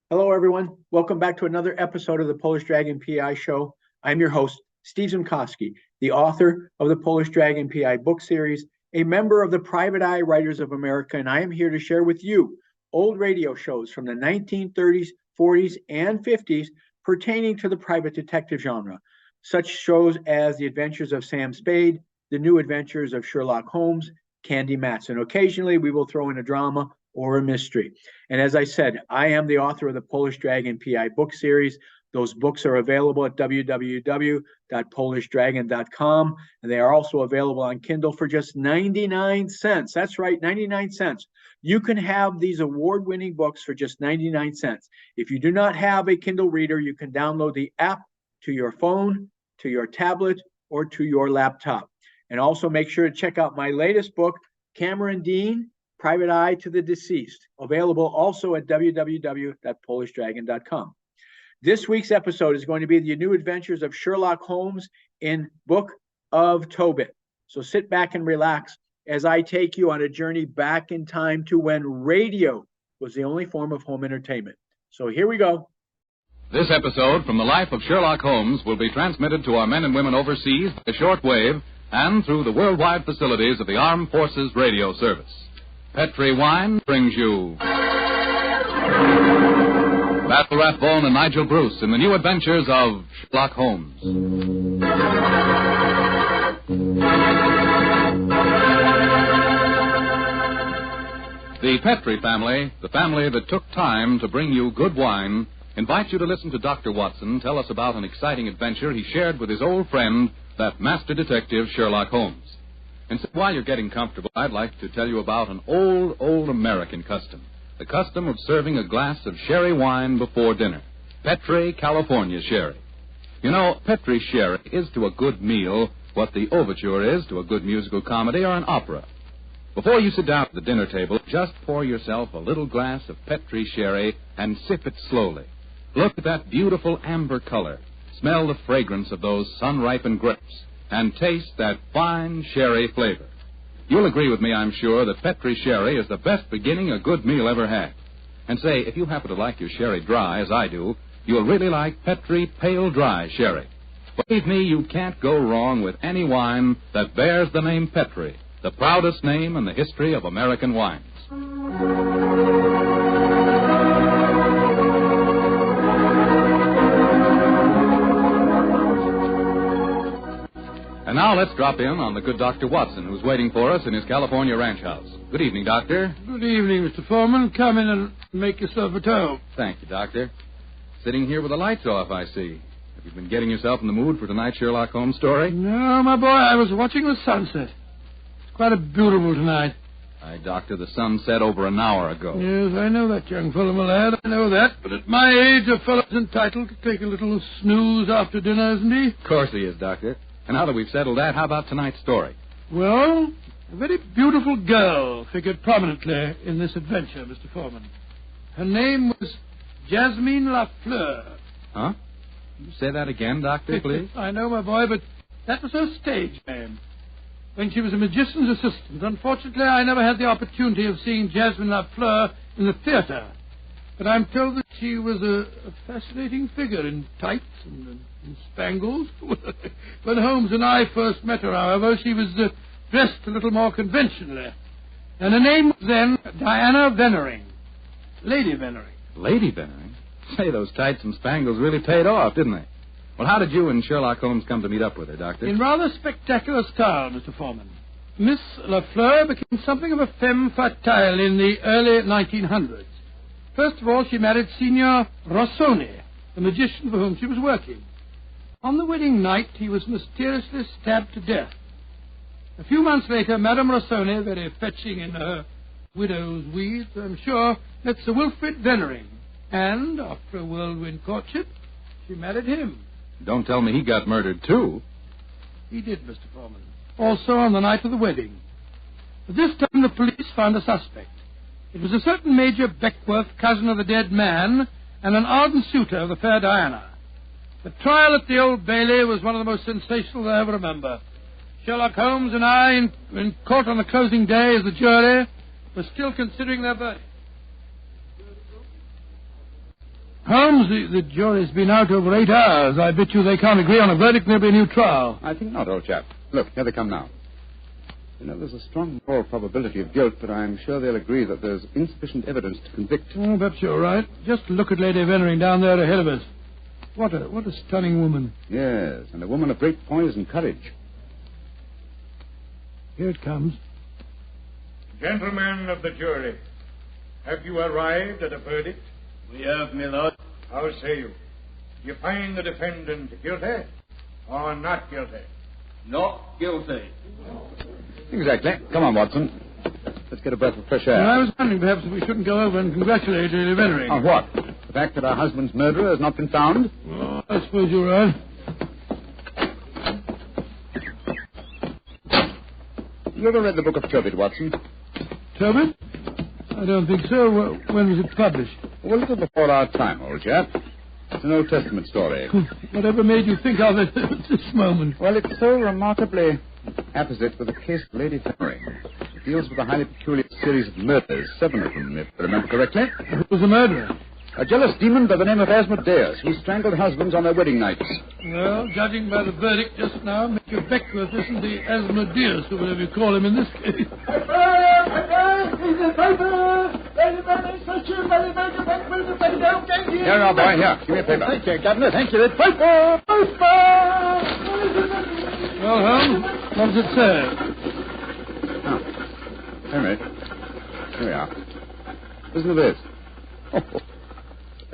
Hello, everyone. Welcome back to another episode of the Polish Dragon PI Show. I'm your host, Steve Zimkowski, the author of the Polish Dragon PI book series, a member of the Private Eye Writers of America, and I am here to share with you old radio shows from the 1930s, 40s, and 50s pertaining to the private detective genre. Such shows as The Adventures of Sam Spade, The New Adventures of Sherlock Holmes, Candy Matson. Occasionally, we will throw in a drama or a mystery. And as I said, I am the author of the Polish Dragon PI book series. Those books are available at www.polishdragon.com, and they are also available on Kindle for just 99 cents. That's right, 99 cents. You can have these award-winning books for just 99 cents. If you do not have a Kindle reader, you can download the app to your phone, to your tablet, or to your laptop. And also make sure to check out my latest book, Cameron Dean, Private Eye to the Deceased, available also at www.polishdragon.com. This week's episode is going to be the new adventures of Sherlock Holmes in Book of Tobit. So sit back and relax as I take you on a journey back in time to when radio was the only form of home entertainment. So here we go. This episode from the life of Sherlock Holmes will be transmitted to our men and women overseas by shortwave and through the worldwide facilities of the Armed Forces Radio Service. Petri Wine brings you Basil Rathbone and Nigel Bruce in the new adventures of Sherlock Holmes. The Petri family, the family that took time to bring you good wine, invites you to listen to Dr. Watson tell us about an exciting adventure he shared with his old friend, that master detective Sherlock Holmes. And so while you're getting comfortable, I'd like to tell you about an old American custom. The custom of serving a glass of sherry wine before dinner. Petri California Sherry. You know, Petri Sherry is to a good meal what the overture is to a good musical comedy or an opera. Before you sit down at the dinner table, just pour yourself a little glass of Petri Sherry and sip it slowly. Look at that beautiful amber color. Smell the fragrance of those sun-ripened grapes. And taste that fine sherry flavor. You'll agree with me, I'm sure, that Petri Sherry is the best beginning a good meal ever had. And say, if you happen to like your sherry dry, as I do, you'll really like Petri Pale Dry Sherry. Believe me, you can't go wrong with any wine that bears the name Petri, the proudest name in the history of American wines. And now let's drop in on the good Dr. Watson, who's waiting for us in his California ranch house. Good evening, Doctor. Good evening, Mr. Foreman. Come in and make yourself at home. Thank you, Doctor. Sitting here with the lights off, I see. Have you been getting yourself in the mood for tonight's Sherlock Holmes story? No, my boy, I was watching the sunset. It's quite a beautiful tonight. Aye, Doctor, the sun set over an hour ago. Yes, I know that, young fellow, my lad. I know that. But at my age, a fellow's entitled to take a little snooze after dinner, isn't he? Of course he is, Doctor. And now that we've settled that, how about tonight's story? Well, a very beautiful girl figured prominently in this adventure, Mr. Foreman. Her name was Jasmine Lafleur. Huh? You say that again, Doctor, please? I know, my boy, but that was her stage name. When she was a magician's assistant, unfortunately, I never had the opportunity of seeing Jasmine Lafleur in the theater. But I'm told that she was a fascinating figure in tights and spangles. When Holmes and I first met her, however, she was dressed a little more conventionally. And her name was then Diana Vennering. Lady Vennering. Lady Vennering? Say, those tights and spangles really paid off, didn't they? Well, how did you and Sherlock Holmes come to meet up with her, Doctor? In rather spectacular style, Mr. Foreman. Miss Lafleur became something of a femme fatale in the early 1900s. First of all, she married Signor Rossoni, the magician for whom she was working. On the wedding night, he was mysteriously stabbed to death. A few months later, Madame Rossoni, very fetching in her widow's weeds, I'm sure, met Sir Wilfrid Vennering. And, after a whirlwind courtship, she married him. Don't tell me he got murdered, too. He did, Mr. Foreman. Also on the night of the wedding. At this time, the police found a suspect. It was a certain Major Beckworth, cousin of the dead man, and an ardent suitor of the fair Diana. The trial at the Old Bailey was one of the most sensational I ever remember. Sherlock Holmes and I, in court on the closing day as the jury, were still considering their verdict. Holmes, the jury's been out over 8 hours. I bet you they can't agree on a verdict and there'll be a new trial. I think not, old chap. Look, here they come now. You know, there's a strong moral probability of guilt, but I'm sure they'll agree that there's insufficient evidence to convict. Oh, perhaps you're right. Just look at Lady Vennering down there ahead of us. What a stunning woman. Yes, and a woman of great poise and courage. Here it comes. Gentlemen of the jury, have you arrived at a verdict? We have, my lord. How say you? Do you find the defendant guilty or not guilty? Not guilty. Exactly. Come on, Watson. Let's get a breath of fresh air. Well, I was wondering perhaps if we shouldn't go over and congratulate Lady Vennering. On what? The fact that our husband's murderer has not been found? Oh, I suppose you're right. You ever read the Book of Tobit, Watson? Tobit? I don't think so. When was it published? Well, a little before our time, old chap. It's an Old Testament story. Whatever made you think of it at this moment? Well, it's so remarkably apposite with the case of Lady Vennering. It deals with a highly peculiar series of murders, 7 of them, if I remember correctly. Who was the murderer? A jealous demon by the name of Asmodeus, who strangled husbands on their wedding nights. Well, judging by the verdict just now, Major Beckworth isn't the Asmodeus, or whatever you call him in this case. Here, now, boy, here. Give me a paper. Thank you, Governor. Thank you. Well, Holmes, what does it say? Oh. Henry. Here we are. Listen to this.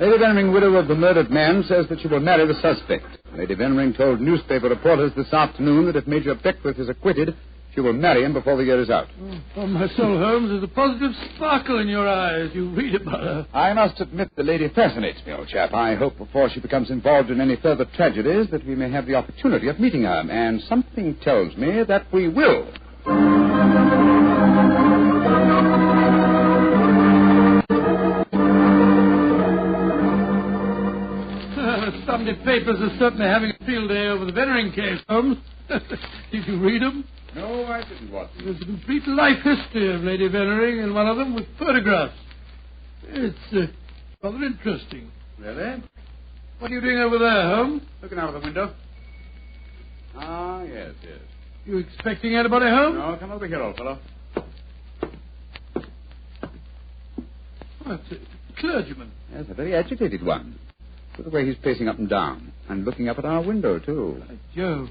Lady Vennering, widow of the murdered man, says that she will marry the suspect. Lady Vennering told newspaper reporters this afternoon that if Major Beckworth is acquitted, she will marry him before the year is out. Oh, my soul, Holmes, there's a positive sparkle in your eyes. You read about her. I must admit the lady fascinates me, old chap. I hope before she becomes involved in any further tragedies that we may have the opportunity of meeting her, and something tells me that we will. Sunday papers are certainly having a field day over the Vennering case, Holmes. Did you read them? No, I didn't, Watson. There's a complete life history of Lady Vennering in one of them with photographs. It's rather interesting. Really? What are you doing over there, Holmes? Looking out of the window. Ah, yes. You expecting anybody home? No, come over here, old fellow. Oh, it's a clergyman. Yes, a very agitated one. Look at the way he's pacing up and down, and looking up at our window, too. By Jove.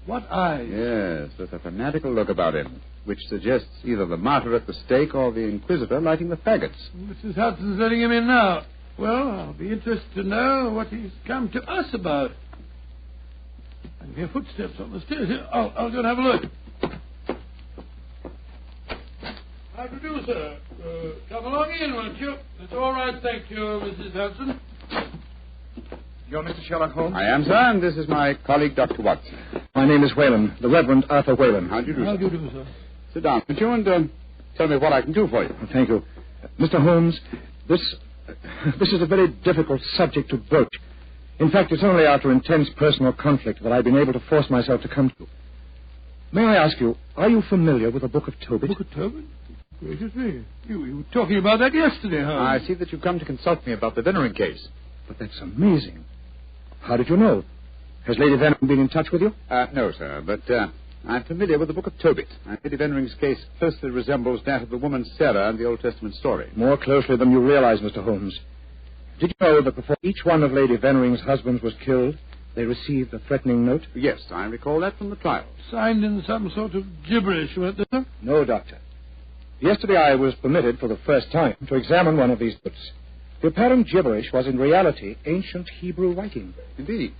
What eyes. Yes, with a fanatical look about him, which suggests either the martyr at the stake or the Inquisitor lighting the faggots. Mrs. Hudson's letting him in now. Well, I'll be interested to know what he's come to us about. I can hear footsteps on the stairs. I'll go and have a look. How do you do, sir? Come along in, won't you? It's all right, thank you, Mrs. Hudson. You're Mr. Sherlock Holmes? I am, sir, and this is my colleague, Dr. Watson. My name is Whalen, the Reverend Arthur Whalen. How do you do, How sir? do you do, sir? Sit down, would you, and tell me what I can do for you. Thank you. Mr. Holmes, this is a very difficult subject to broach. In fact, it's only after intense personal conflict that I've been able to force myself to come to you. May I ask you, are you familiar with the Book of Tobit? Book of Tobit? Gracious me. You were talking about that yesterday, Holmes. I see that you've come to consult me about the Vennering case. But that's amazing. How did you know? Has Lady Vennering been in touch with you? No, sir, but I'm familiar with the Book of Tobit. Lady Vennering's case closely resembles that of the woman Sarah in the Old Testament story. More closely than you realize, Mr. Holmes. Did you know that before each one of Lady Vennering's husbands was killed, they received a threatening note? Yes, I recall that from the trial. Signed in some sort of gibberish, weren't they, sir? No, Doctor. Yesterday I was permitted for the first time to examine one of these notes. The apparent gibberish was in reality ancient Hebrew writing. Indeed.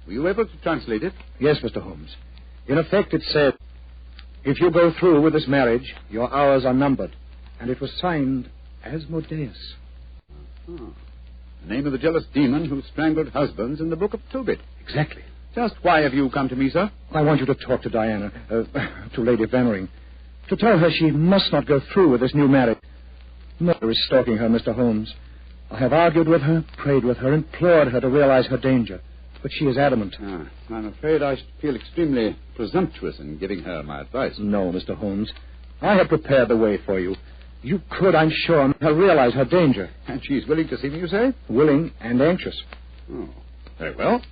Were you able to translate it? Yes, Mr. Holmes. In effect, it said, if you go through with this marriage, your hours are numbered. And it was signed Asmodeus. The name of the jealous demon who strangled husbands in the Book of Tobit. Exactly. Just why have you come to me, sir? I want you to talk to Diana, to Lady Vennering, to tell her she must not go through with this new marriage. Murder is stalking her, Mr. Holmes. I have argued with her, prayed with her, implored her to realize her danger. But she is adamant. I'm afraid I should feel extremely presumptuous in giving her my advice. No, Mr. Holmes. I have prepared the way for you. You could, I'm sure, make her realize her danger. And she's willing to see me, you say? Willing and anxious. Oh, very well.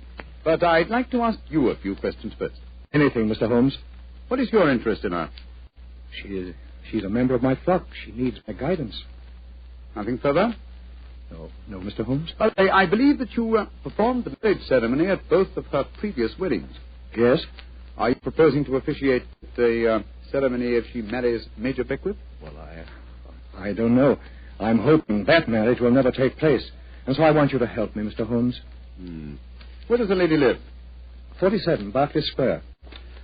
But I'd like to ask you a few questions first. Anything, Mr. Holmes. What is your interest in her? She's a member of my flock. She needs my guidance. Nothing further? No, Mr. Holmes. Well, I believe that you performed the marriage ceremony at both of her previous weddings. Yes? Are you proposing to officiate the ceremony if she marries Major Beckwith? Well, I don't know. I'm hoping that marriage will never take place. And so I want you to help me, Mr. Holmes. Where does the lady live? 47, Berkeley Square.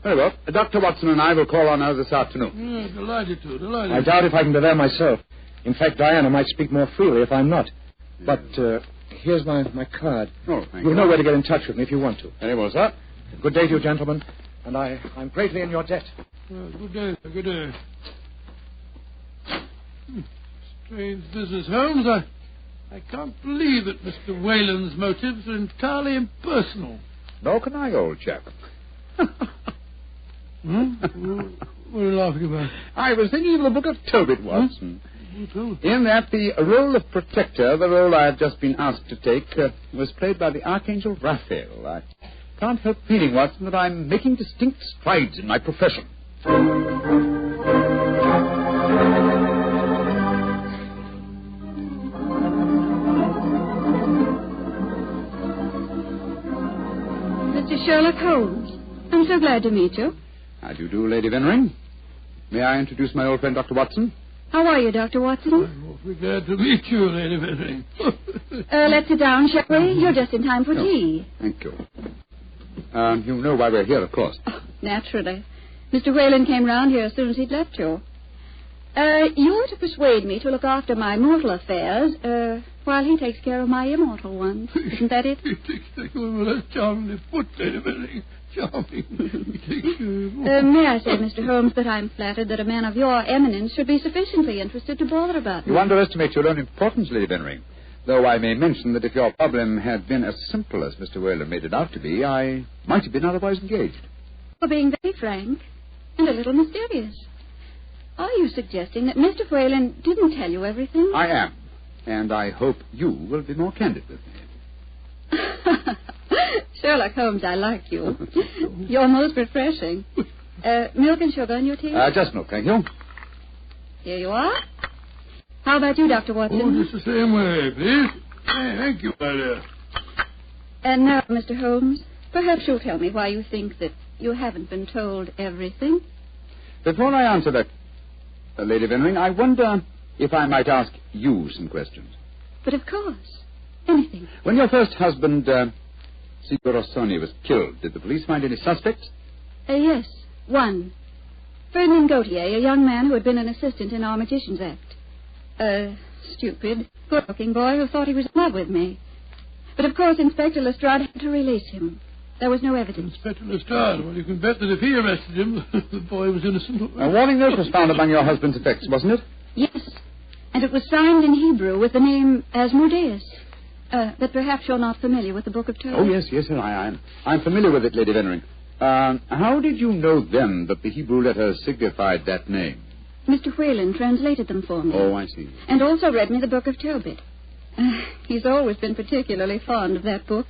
Very well. Dr. Watson and I will call on her this afternoon. Delighted to. I doubt if I can be there myself. In fact, Diana might speak more freely if I'm not. But here's my card. Oh, thank You'll you. know where to get in touch with me if you want to. Very well, sir. Good day to you, gentlemen. And I'm greatly in your debt. Good day, sir. Good day. Strange business, Holmes. I can't believe that Mr. Whalen's motives are entirely impersonal. Nor can I, old chap. What are you laughing about? I was thinking of the book of Tobit, Watson. Huh? In that the role of protector, the role I have just been asked to take, was played by the Archangel Raphael. I can't help feeling, Watson, that I'm making distinct strides in my profession. Mr. Sherlock Holmes. I'm so glad to meet you. How do you do, Lady Vennering? May I introduce my old friend, Dr. Watson? How are you, Dr. Watson? I'm awfully glad to meet you, Lady Vennering. Let's sit down, shall we? You're just in time for tea. Thank you. You know why we're here, of course. Oh, naturally. Mr. Whalen came round here as soon as he'd left you. You're to persuade me to look after my mortal affairs, while he takes care of my immortal ones. Isn't that it? He takes well, that's charmingly put, Lady Vennering. Charming. He takes May I say, Mr. Holmes, that I'm flattered that a man of your eminence should be sufficiently interested to bother about me. You underestimate your own importance, Lady Vennering. Though I may mention that if your problem had been as simple as Mr. Whalen made it out to be, I might have been otherwise engaged. For being very frank and a little mysterious. Are you suggesting that Mr. Whalen didn't tell you everything? I am. And I hope you will be more candid with me. Sherlock Holmes, I like you. You're most refreshing. Milk and sugar in your tea? Just milk, thank you. Here you are. How about you, Dr. Watson? Oh, just the same way, please. Thank you, my dear. And now, Mr. Holmes, perhaps you'll tell me why you think that you haven't been told everything. Before I answer that, Lady Vennering, I wonder if I might ask you some questions. But of course. Anything. When your first husband, Signor Rossoni, was killed, did the police find any suspects? Yes, one. Ferdinand Gautier, a young man who had been an assistant in our Magician's Act. A stupid, good-looking boy who thought he was in love with me. But of course Inspector Lestrade had to release him. There was no evidence. Inspector Lestrade, well, you can bet that if he arrested him, the boy was innocent. A warning note was found among your husband's effects, wasn't it? Yes, and it was signed in Hebrew with the name Asmodeus. But perhaps you're not familiar with the Book of Tobit. Oh, yes, I'm familiar with it, Lady Vennering. How did you know then that the Hebrew letters signified that name? Mr. Whalen translated them for me. Oh, I see. And also read me the Book of Tobit. He's always been particularly fond of that book.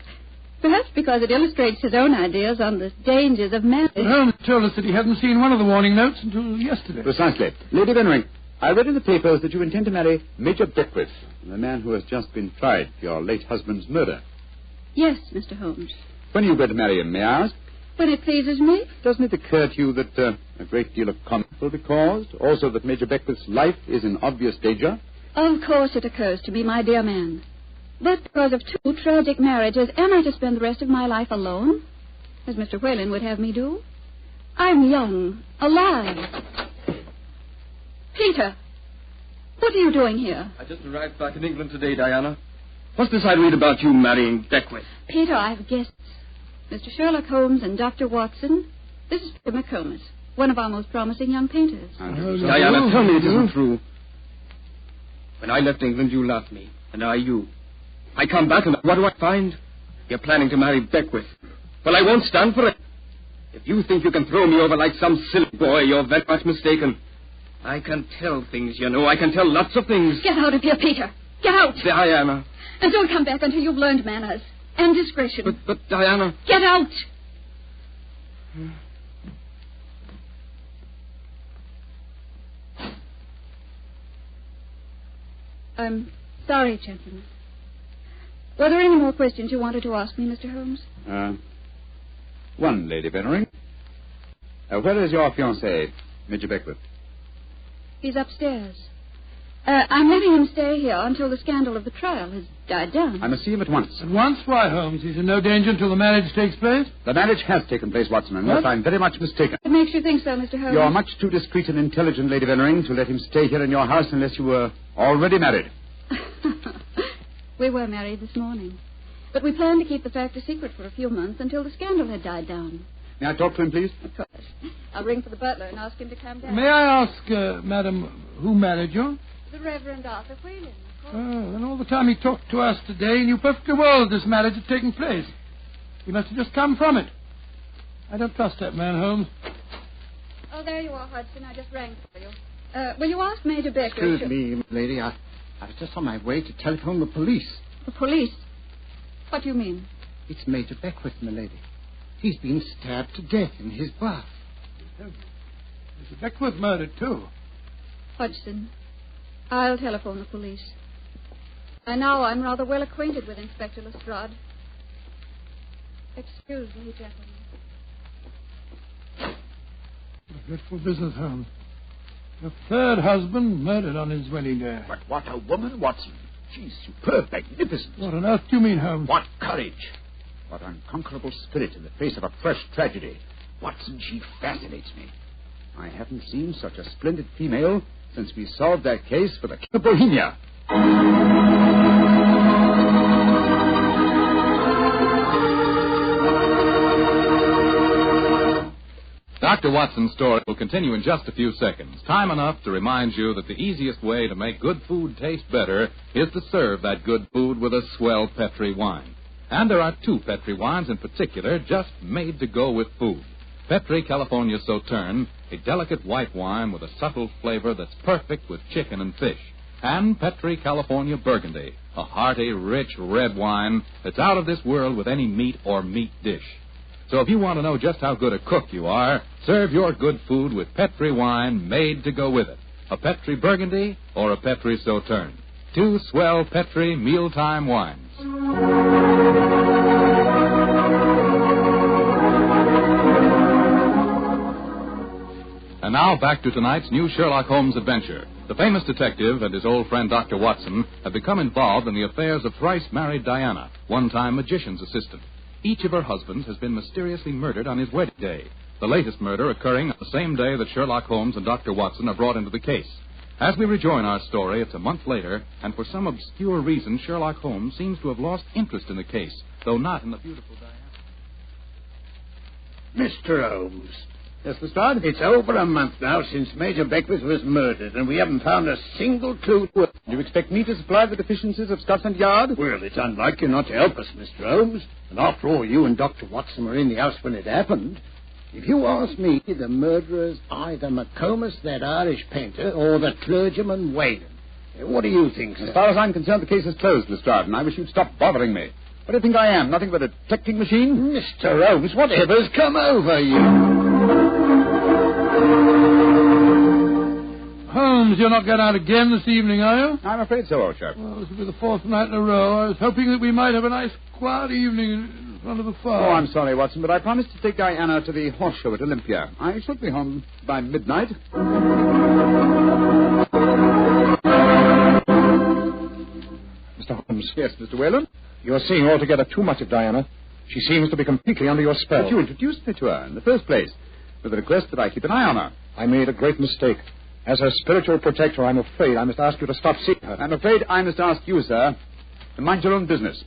Perhaps because it illustrates his own ideas on the dangers of marriage. Holmes told us that he hadn't seen one of the warning notes until yesterday. Precisely. Lady Vennering, I read in the papers that you intend to marry Major Beckwith, the man who has just been tried for your late husband's murder. Yes, Mr. Holmes. When are you going to marry him, may I ask? When it pleases me. Doesn't it occur to you that a great deal of comment will be caused? Also that Major Beckwith's life is in obvious danger? Of course it occurs to me, my dear man. But because of two tragic marriages, am I to spend the rest of my life alone? As Mr. Whalen would have me do? I'm young, alive. Peter, what are you doing here? I just arrived back in England today, Diana. What's this I read about you marrying Beckwith? Peter, I've guests. Mr. Sherlock Holmes and Dr. Watson. This is Peter McComas, one of our most promising young painters. Diana, tell me it isn't true. When I left England, you loved me, and I you. I come back, and what do I find? You're planning to marry Beckwith. Well, I won't stand for it. If you think you can throw me over like some silly boy, you're very much mistaken. I can tell things, you know. I can tell lots of things. Get out of here, Peter. Get out. Diana. And don't come back until you've learned manners and discretion. But Diana... Get out. I'm sorry, gentlemen. Were there any more questions you wanted to ask me, Mr. Holmes? One, Lady Vennering. Where is your fiancé, Major Beckwith? He's upstairs. I'm letting him stay here until the scandal of the trial has died down. I must see him at once. At once? Why, Holmes? He's in no danger until the marriage takes place? The marriage has taken place, Watson, unless I'm very much mistaken. What makes you think so, Mr. Holmes? You're much too discreet and intelligent, Lady Vennering, to let him stay here in your house unless you were already married. We were married this morning. But we planned to keep the fact a secret for a few months until the scandal had died down. May I talk to him, please? Of course. I'll ring for the butler and ask him to come down. May I ask, madam, who married you? The Reverend Arthur Whalen, of course. Oh, and all the time he talked to us today, he knew perfectly well this marriage had taken place. He must have just come from it. I don't trust that man, Holmes. Oh, there you are, Hudson. I just rang for you. Will you ask Major Becker? Excuse me, lady. I was just on my way to telephone the police. The police? What do you mean? It's Major Beckwith, my lady. He's been stabbed to death in his bath. Mr. Beckwith murdered, too. Hodgson, I'll telephone the police. By now I'm rather well acquainted with Inspector Lestrade. Excuse me, gentlemen. A dreadful business, Holmes. The third husband murdered on his wedding day. But what a woman, Watson. She's superb, magnificent. What on earth do you mean, Holmes? What courage. What unconquerable spirit in the face of a fresh tragedy. Watson, she fascinates me. I haven't seen such a splendid female since we solved that case for the King of Bohemia. Dr. Watson's story will continue in just a few seconds. Time enough to remind you that the easiest way to make good food taste better is to serve that good food with a swell Petri wine. And there are two Petri wines in particular just made to go with food. Petri California Sauterne, a delicate white wine with a subtle flavor that's perfect with chicken and fish. And Petri California Burgundy, a hearty, rich red wine that's out of this world with any meat or meat dish. So if you want to know just how good a cook you are, serve your good food with Petri wine made to go with it. A Petri Burgundy or a Petri Sauterne. Two swell Petri mealtime wines. And now back to tonight's new Sherlock Holmes adventure. The famous detective and his old friend Dr. Watson have become involved in the affairs of thrice-married Diana, one-time magician's assistant. Each of her husbands has been mysteriously murdered on his wedding day, the latest murder occurring on the same day that Sherlock Holmes and Dr. Watson are brought into the case. As we rejoin our story, it's a month later, and for some obscure reason, Sherlock Holmes seems to have lost interest in the case, though not in the beautiful Diana. Mr. Holmes. Yes, Lestrade? It's over a month now since Major Beckwith was murdered, and we haven't found a single clue to it. Do you expect me to supply the deficiencies of Scotland Yard? Well, it's unlike you not to help us, Mr. Holmes. And after all, you and Dr. Watson were in the house when it happened. If you ask me, the murderer's either McComas, that Irish painter, or the clergyman Whalen. What do you think, sir? As far as I'm concerned, the case is closed, Lestrade, and I wish you'd stop bothering me. What do you think I am? Nothing but a detecting machine? Mr. Holmes, whatever's come over you? Holmes, you're not going out again this evening, are you? I'm afraid so, old chap. Well, this will be the fourth night in a row. I was hoping that we might have a nice, quiet evening in front of the fire. Oh, I'm sorry, Watson, but I promised to take Diana to the horse show at Olympia. I should be home by midnight. Mr. Holmes. Yes, Mr. Whalen? You're seeing altogether too much of Diana. She seems to be completely under your spell. But you introduced me to her in the first place, with the request that I keep an eye on her. I made a great mistake. As her spiritual protector, I'm afraid I must ask you to stop seeing her. I'm afraid I must ask you, sir, to mind your own business.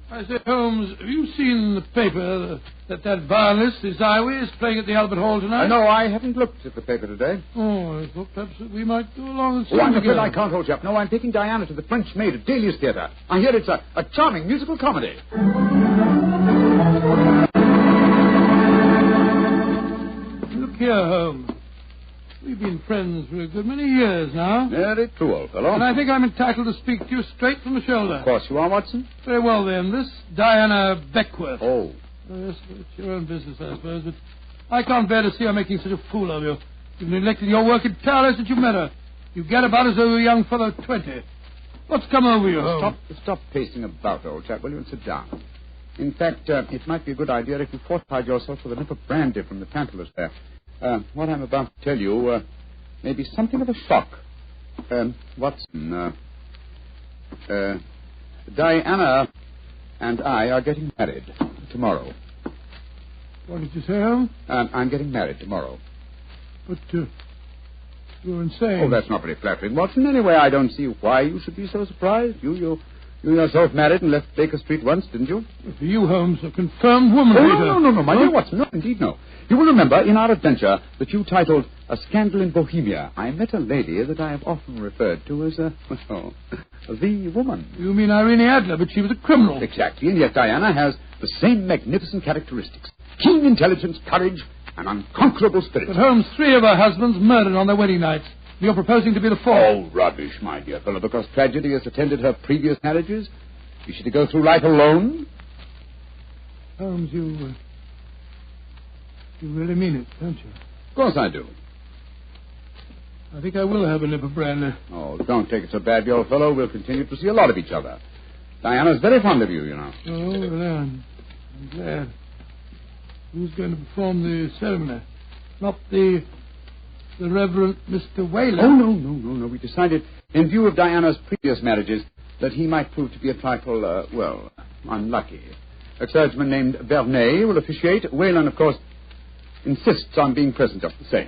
I say, Holmes, have you seen in the paper that violinist, Ziwi, is playing at the Albert Hall tonight? No, I haven't looked at the paper today. Oh, I thought perhaps that we might go along and see Oh, I'm him afraid again. I can't hold you up. No, I'm taking Diana to the French Maid at Delius Theatre. I hear it's a charming musical comedy. here, Holmes. We've been friends for a good many years now. Very true, old fellow. And I think I'm entitled to speak to you straight from the shoulder. Of course you are, Watson. Very well, then. This Diana Beckworth. Oh. Yes, it's your own business, I suppose, but I can't bear to see her making such a fool of you. You've neglected your work entirely since you met her. You get about as though you're a young fellow 20. What's come over you, Holmes? Stop pacing about, old chap, will you, and sit down. In fact, it might be a good idea if you fortified yourself with a nip of brandy from the Tantalus there. What I'm about to tell you may be something of a shock. Watson, Diana and I are getting married tomorrow. What did you say, Holmes? I'm getting married tomorrow. But, you're insane. Oh, that's not very flattering, Watson. Anyway, I don't see why you should be so surprised. You yourself married and left Baker Street once, didn't you? For you, Holmes, a confirmed woman hater. No, my dear Watson. No, indeed, no. You will remember in our adventure that you titled A Scandal in Bohemia, I met a lady that I have often referred to as the woman. You mean Irene Adler, but she was a criminal. Exactly, and yet Diana has the same magnificent characteristics. Keen intelligence, courage, and unconquerable spirit. But Holmes, 3 of her husbands murdered on their wedding nights. You're proposing to be the 4th. Oh, rubbish, my dear fellow, because tragedy has attended her previous marriages. Is she to go through life alone? Holmes, you really mean it, don't you? Of course I do. I think I will have a nip of brandy. Oh, don't take it so bad, old fellow. We'll continue to see a lot of each other. Diana's very fond of you, you know. Oh, well, I'm glad. Who's going to perform the ceremony? Not the Reverend Mr. Whalen? Oh, no. We decided, in view of Diana's previous marriages, that he might prove to be a trifle, unlucky. A clergyman named Vernet will officiate. Whalen, of course, insists on being present just the same.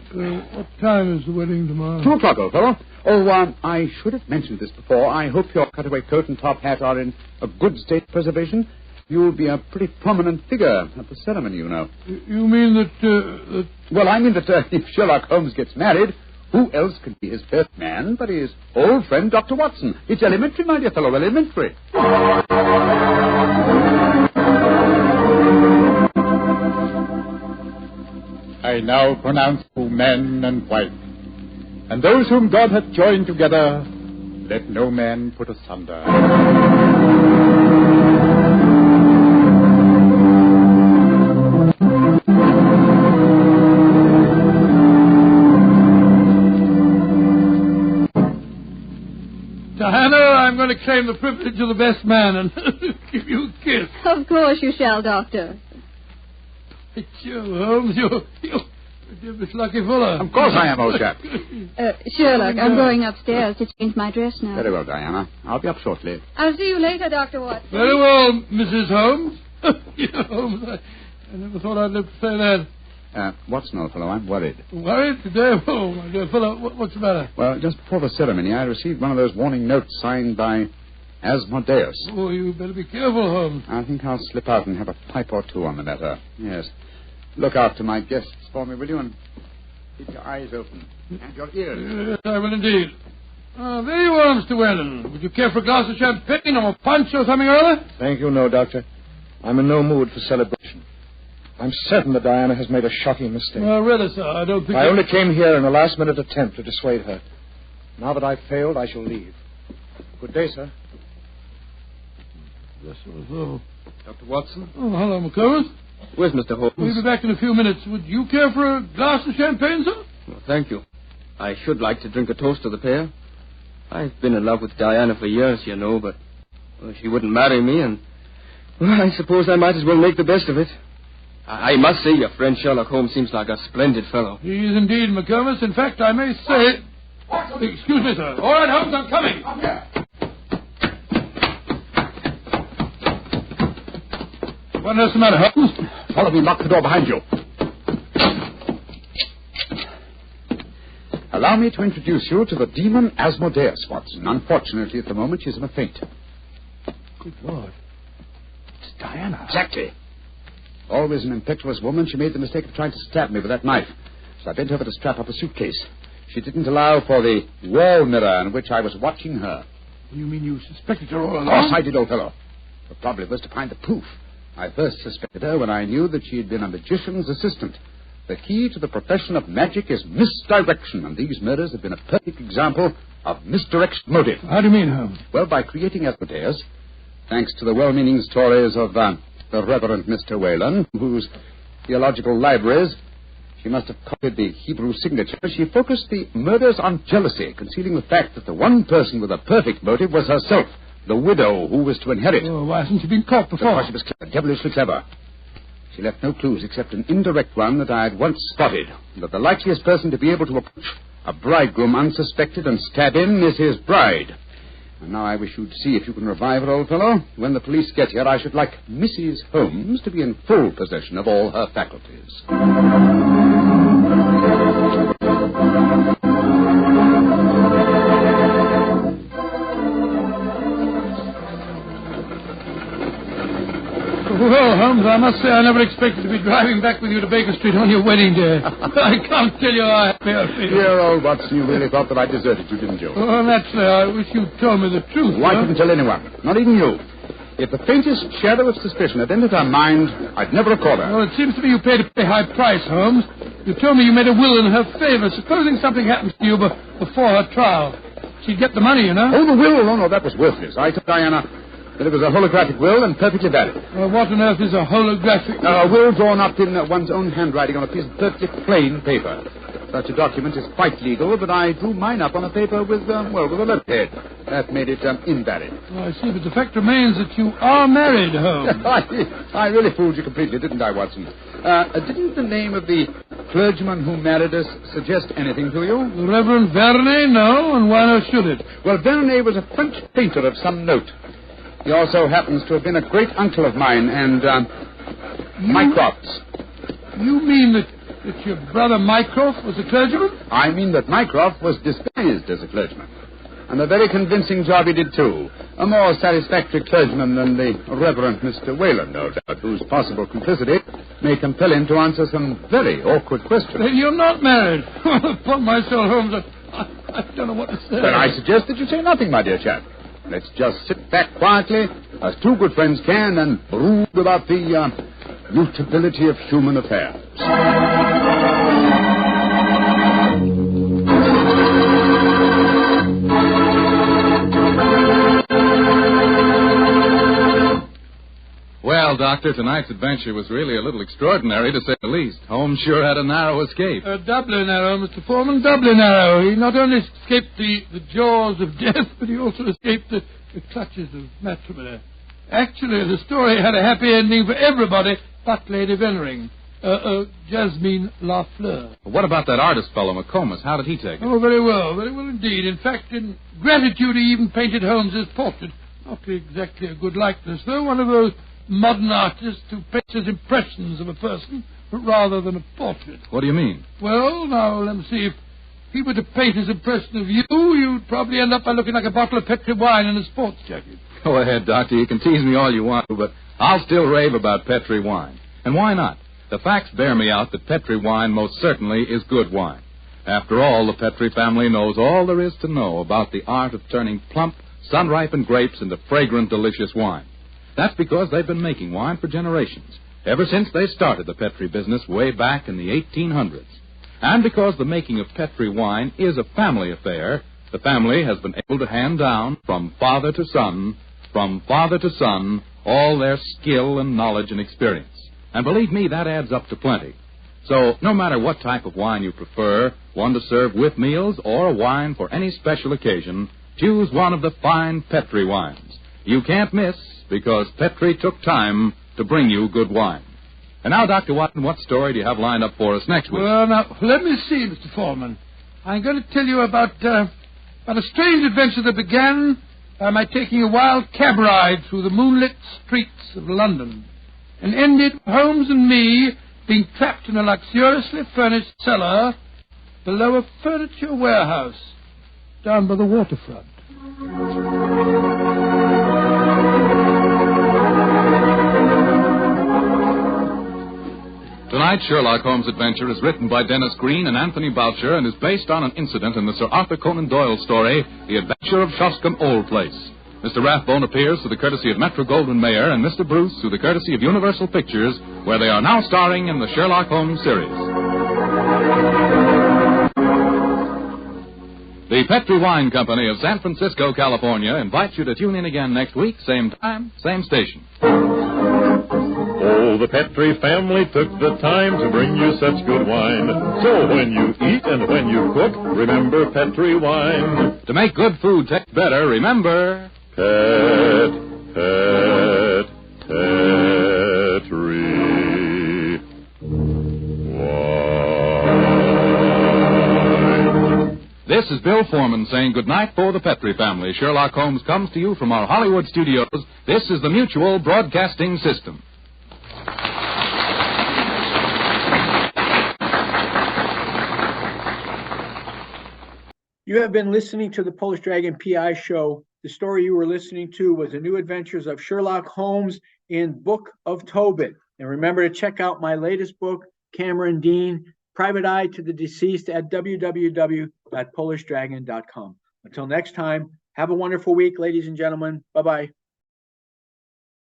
What time is the wedding tomorrow? 2 o'clock, old fellow. Oh, I should have mentioned this before. I hope your cutaway coat and top hat are in a good state of preservation. You'll be a pretty prominent figure at the ceremony, you know. You mean that... Well, I mean that if Sherlock Holmes gets married, who else could be his best man but his old friend, Dr. Watson? It's elementary, my dear fellow, elementary. I now pronounce you man and wife, and those whom God hath joined together, let no man put asunder. Diana, I'm going to claim the privilege of the best man and give you a kiss. Of course you shall, Doctor. It's you, Holmes. You're Miss Lucky Fuller. Of course I am, old chap. Sherlock, I'm going upstairs to change my dress now. Very well, Diana. I'll be up shortly. I'll see you later, Dr. Watson. Very well, Mrs. Holmes. Holmes, I never thought I'd live to say that. Watson, old fellow, I'm worried. Worried today? Oh, my dear fellow, what's the matter? Well, just before the ceremony, I received one of those warning notes signed by Asmodeus. Oh, you better be careful, Holmes. I think I'll slip out and have a pipe or two on the matter. Yes. Look after my guests for me, will you? And keep your eyes open. And your ears. Yes, I will indeed. There you are, Mr. Whalen. Would you care for a glass of champagne or a punch or something or other? Thank you, no, Doctor. I'm in no mood for celebration. I'm certain that Diana has made a shocking mistake. Well, really, sir, I don't think... I only came here in a last-minute attempt to dissuade her. Now that I've failed, I shall leave. Good day, sir. Yes, sir. Dr. Watson? Oh, hello, McComas. Where's Mr. Holmes? We'll be back in a few minutes. Would you care for a glass of champagne, sir? Well, thank you. I should like to drink a toast to the pair. I've been in love with Diana for years, you know, but she wouldn't marry me, and well, I suppose I might as well make the best of it. I must say your friend Sherlock Holmes seems like a splendid fellow. He is indeed, McComas. In fact, I may say... Excuse me, sir. All right, Holmes, I'm coming. Come here. What else the matter, Holmes? Follow me, lock the door behind you. Allow me to introduce you to the demon Asmodeus, Watson. Unfortunately, at the moment, she's in a faint. Good Lord. It's Diana. Exactly. Always an impetuous woman, she made the mistake of trying to stab me with that knife. So I bent over to strap up a suitcase. She didn't allow for the wall mirror in which I was watching her. You mean you suspected her all along? Of course I did, old fellow. The problem was to find the proof. I first suspected her when I knew that she had been a magician's assistant. The key to the profession of magic is misdirection, and these murders have been a perfect example of misdirection motive. How do you mean, Holmes? Well, by creating Asmodeus, thanks to the well-meaning stories of the Reverend Mr. Whalen, whose theological libraries she must have copied the Hebrew signature, she focused the murders on jealousy, concealing the fact that the one person with a perfect motive was herself, the widow who was to inherit. Oh, why hasn't she been caught before? Because she was clever, devilishly clever. She left no clues except an indirect one that I had once spotted, that the likeliest person to be able to approach a bridegroom unsuspected and stab him is his bride. And now I wish you'd see if you can revive her, old fellow. When the police get here, I should like Mrs. Holmes to be in full possession of all her faculties. Well, Holmes, I must say I never expected to be driving back with you to Baker Street on your wedding day. I can't tell you how happy I feel. Dear old Watson, you really thought that I deserted you, didn't you? Oh, naturally, I wish you'd told me the truth. Well, I couldn't tell anyone, not even you. If the faintest shadow of suspicion had entered her mind, I'd never have caught her. Well, it seems to me you paid a pretty high price, Holmes. You told me you made a will in her favor. Supposing something happens to you before her trial, she'd get the money, you know. Oh, the will? Oh, no, that was worthless. I told Diana that it was a holographic will and perfectly valid. What on earth is a holographic will? A will drawn up in one's own handwriting on a piece of perfectly plain paper. Such a document is quite legal, but I drew mine up on a paper with a letterhead. That made it invalid. Oh, I see, but the fact remains that you are married, Holmes. I really fooled you completely, didn't I, Watson? Didn't the name of the clergyman who married us suggest anything to you? The Reverend Vernet? No, and why not should it? Well, Vernet was a French painter of some note. He also happens to have been a great uncle of mine and Mycroft's. You mean that your brother Mycroft was a clergyman? I mean that Mycroft was disguised as a clergyman. And a very convincing job he did, too. A more satisfactory clergyman than the Reverend Mr. Whalen, no doubt, whose possible complicity may compel him to answer some very awkward questions. Then you're not married. Upon my soul, Holmes, I don't know what to say. Then I suggest that you say nothing, my dear chap. Let's just sit back quietly, as two good friends can, and brood about the mutability of human affairs. Well, Doctor, tonight's adventure was really a little extraordinary, to say the least. Holmes sure had a narrow escape. Doubly narrow, Mr. Foreman, doubly narrow. He not only escaped the jaws of death, but he also escaped the clutches of matrimony. Actually, the story had a happy ending for everybody but Lady Vennering. Jasmine Lafleur. What about that artist fellow, McComas? How did he take it? Oh, very well indeed. In fact, in gratitude, he even painted Holmes's portrait. Not exactly a good likeness, though. One of those modern artists who paints his impressions of a person rather than a portrait. What do you mean? Well, now, let me see. If he were to paint his impression of you, you'd probably end up by looking like a bottle of Petri wine in a sports jacket. Go ahead, Doctor. You can tease me all you want to, but I'll still rave about Petri wine. And why not? The facts bear me out that Petri wine most certainly is good wine. After all, the Petri family knows all there is to know about the art of turning plump, sun-ripened grapes into fragrant, delicious wine. That's because they've been making wine for generations, ever since they started the Petri business way back in the 1800s. And because the making of Petri wine is a family affair, the family has been able to hand down from father to son, all their skill and knowledge and experience. And believe me, that adds up to plenty. So no matter what type of wine you prefer, one to serve with meals or a wine for any special occasion, choose one of the fine Petri wines. You can't miss, because Petri took time to bring you good wine. And now, Dr. Watson, what story do you have lined up for us next week? Well, now, let me see, Mr. Foreman. I'm going to tell you about a strange adventure that began by my taking a wild cab ride through the moonlit streets of London, and ended with Holmes and me being trapped in a luxuriously furnished cellar below a furniture warehouse down by the waterfront. Tonight's Sherlock Holmes adventure is written by Dennis Green and Anthony Boucher and is based on an incident in the Sir Arthur Conan Doyle story, The Adventure of Shoscombe Old Place. Mr. Rathbone appears through the courtesy of Metro-Goldwyn-Mayer and Mr. Bruce through the courtesy of Universal Pictures, where they are now starring in the Sherlock Holmes series. The Petri Wine Company of San Francisco, California invites you to tune in again next week, same time, same station. Oh, the Petri family took the time to bring you such good wine. So when you eat and when you cook, remember Petri wine. To make good food taste better, remember... Petri wine. This is Bill Foreman saying goodnight for the Petri family. Sherlock Holmes comes to you from our Hollywood studios. This is the Mutual Broadcasting System. You have been listening to the Polish Dragon PI show. The story you were listening to was The New Adventures of Sherlock Holmes in Book of Tobit. And remember to check out my latest book, Cameron Dean, Private Eye to the Deceased, at www.polishdragon.com. Until next time, have a wonderful week, ladies and gentlemen. Bye-bye.